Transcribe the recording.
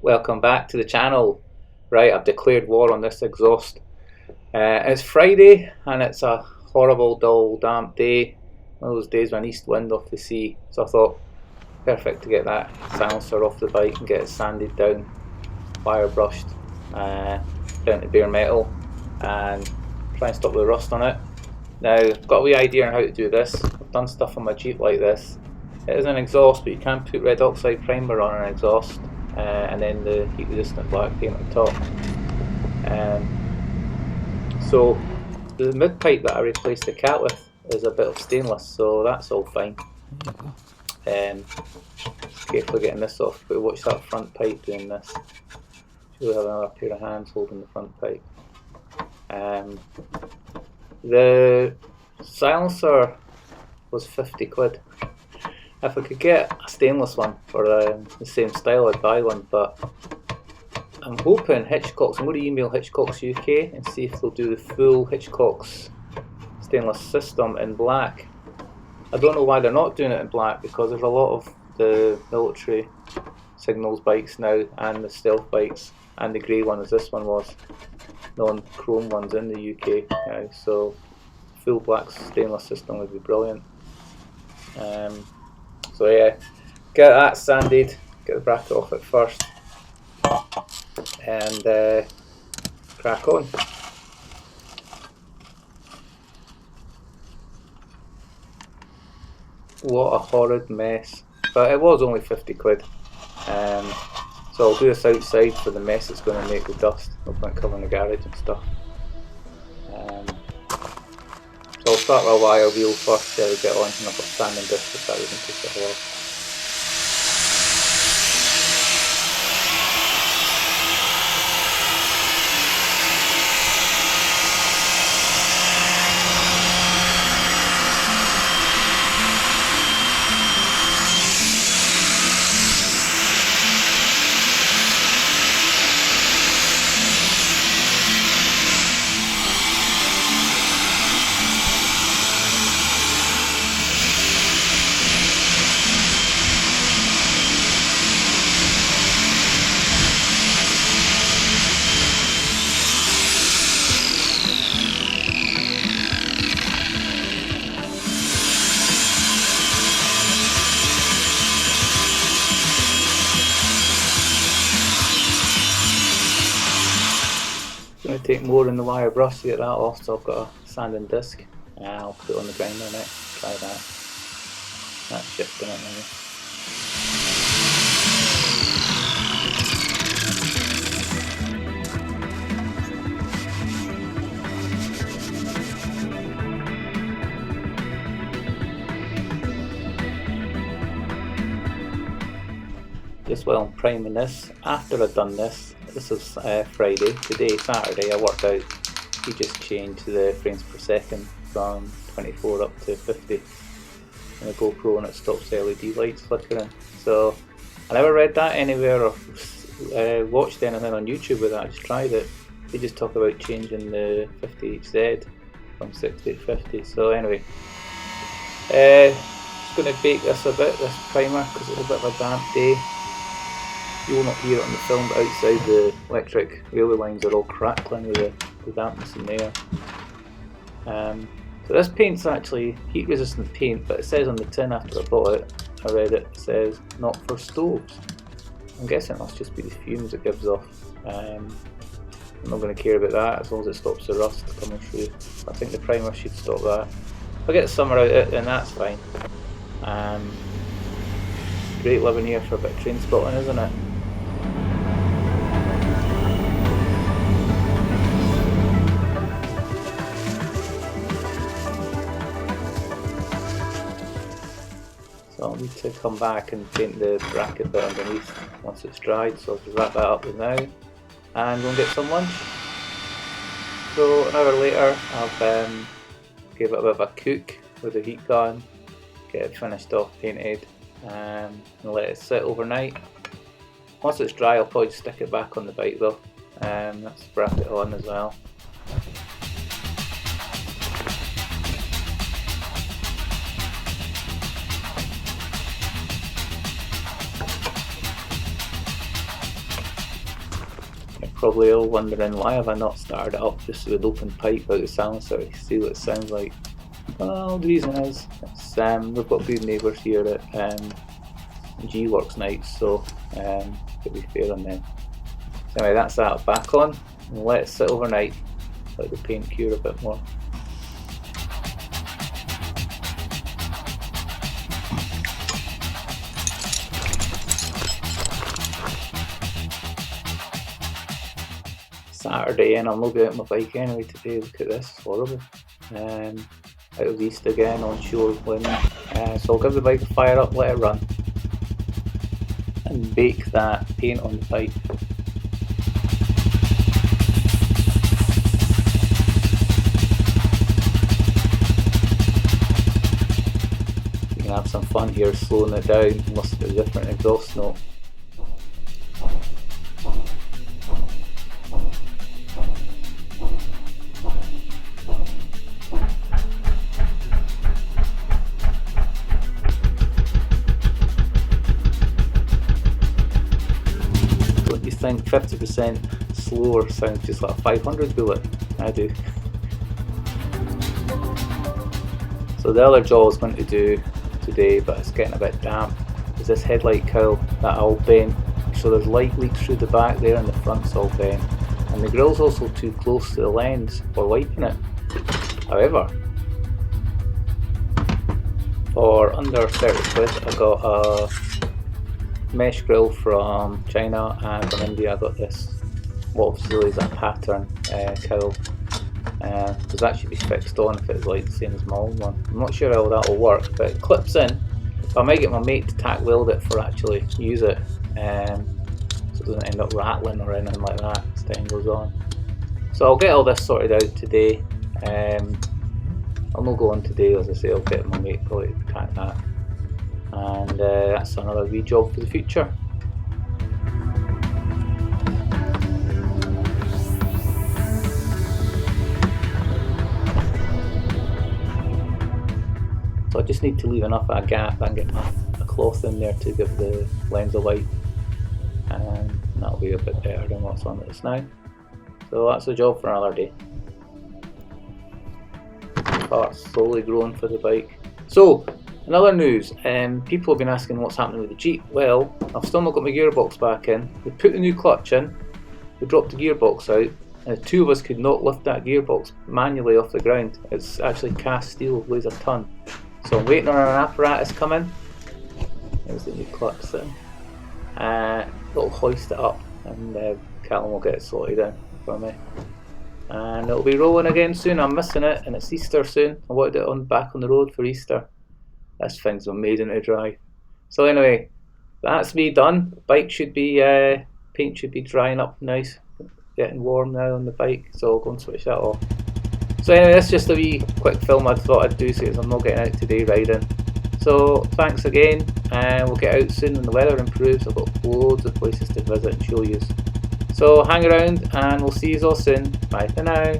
welcome back to the channel. Right, I've declared war on this exhaust. It's Friday and it's a horrible, dull, damp day. One of those days when east wind off the sea. So I thought, perfect to get that silencer off the bike and get it sanded down, wire brushed, down to bare metal, and try and stop the rust on it. Now, I've got a wee idea on how to do this. I've done stuff on my Jeep like this. It is an exhaust, but you can put red oxide primer on an exhaust, and then the heat resistant black paint on top. So the mid pipe that I replaced the cat with is a bit of stainless, so that's all fine. Carefully getting this off, but watch that front pipe doing this. Should have another pair of hands holding the front pipe. The silencer was 50 quid. If I could get a stainless one for the same style, I'd buy one, but I'm hoping Hitchcock's, I'm going to email Hitchcock's UK and see if they'll do the full Hitchcock's stainless system in black. I don't know why they're not doing it in black, because there's a lot of the military signals bikes now, and the stealth bikes, and the grey one as this one was, non-chrome ones in the UK now, so full black stainless system would be brilliant. So yeah, get that sanded, get the bracket off it first, and crack on. What a horrid mess, but it was only 50 quid. So I'll do this outside for the mess it's going to make with dust. No point covering the garage and stuff. So I'll start with a wire wheel first, see how we get on, and I've got sanding disc if that doesn't take it off. Going to take more in the wire brush to get that off, so I've got a sanding disc. I'll put it on the grinder next, try that. That's shifting it now. Just while I'm priming this, after I've done this, this is Friday, today, Saturday, I worked out, we just changed the frames per second from 24 up to 50 in the GoPro, and it stops LED lights flickering. So I never read that anywhere or watched anything on YouTube with that, I just tried it. They just talk about changing the 50HZ from 60 to 50. So anyway, just going to bake this a bit, this primer, because it's a bit of a damp day. You will not hear it on the film, but outside the electric railway lines are all crackling with the dampness in the air. So this paint's actually heat resistant paint, but it says on the tin after I bought it, I read it, it says not for stoves. I'm guessing it must just be the fumes it gives off. I'm not going to care about that as long as it stops the rust coming through. I think the primer should stop that. If I get the summer out of it, then that's fine. Great living here for a bit of train spotting, isn't it? So I'll need to come back and paint the bracket bit underneath once it's dried, so I'll just wrap that up with now and go and get some lunch. So an hour later I've gave it a bit of a cook with the heat gun, get it finished off, painted, and let it sit overnight. Once it's dry I'll probably stick it back on the bike though, that's the bracket on as well. probably all wondering why have I not started it up just with open pipe out the silencer to see what it sounds like. Well, the reason is we've got good neighbours here at G works nights, so to be fair on them. So anyway, that's that back on, and let it sit overnight, let the paint cure a bit more. Saturday, and I'm not going out on my bike anyway today. Look at this, it's horrible. Out of east again, onshore wind. So I'll give the bike a fire up, let it run, and bake that paint on the pipe. You can have some fun here slowing it down, must be a different exhaust note. You think 50% slower sounds just like a 500 bullet? I do. So the other job I was going to do today, but it's getting a bit damp, is this headlight cowl that I'll bend. So there's light leaks through the back there and the front's all bent. And the grill's also too close to the lens for wiping it. However, for under 30 quid I got a mesh grill from China, and from India I got this, what obviously is a pattern cowl, because that should be fixed on if it's like the same as my old one. I'm not sure how that will work, but it clips in. I might get my mate to tack weld it for actually use it, so it doesn't end up rattling or anything like that as time goes on. So I'll get all this sorted out today. I'll not go on today, as I say, I'll get my mate probably to tack that. And that's another wee job for the future. So I just need to leave enough of a gap and get a cloth in there to give the lens a wipe, and that'll be a bit better than what's on it now. So that's the job for another day. Parts slowly growing for the bike. So in other news, people have been asking what's happening with the Jeep. Well, I've still not got my gearbox back in. We put the new clutch in, we dropped the gearbox out, and the two of us could not lift that gearbox manually off the ground. It's actually cast steel, weighs a ton. So I'm waiting on an apparatus coming. There's the new clutch sitting. It'll hoist it up, and Callum will get it sorted out for me. And it'll be rolling again soon. I'm missing it, and it's Easter soon. I wanted it back on the road for Easter. This thing's amazing to drive. So anyway, that's me done. Bike should be, paint should be drying up nice. Getting warm now on the bike, so I'll go and switch that off. So anyway, that's just a wee quick film I thought I'd do since I'm not getting out today riding. So thanks again, and we'll get out soon when the weather improves. I've got loads of places to visit and show you. So hang around, and we'll see you all soon. Bye for now.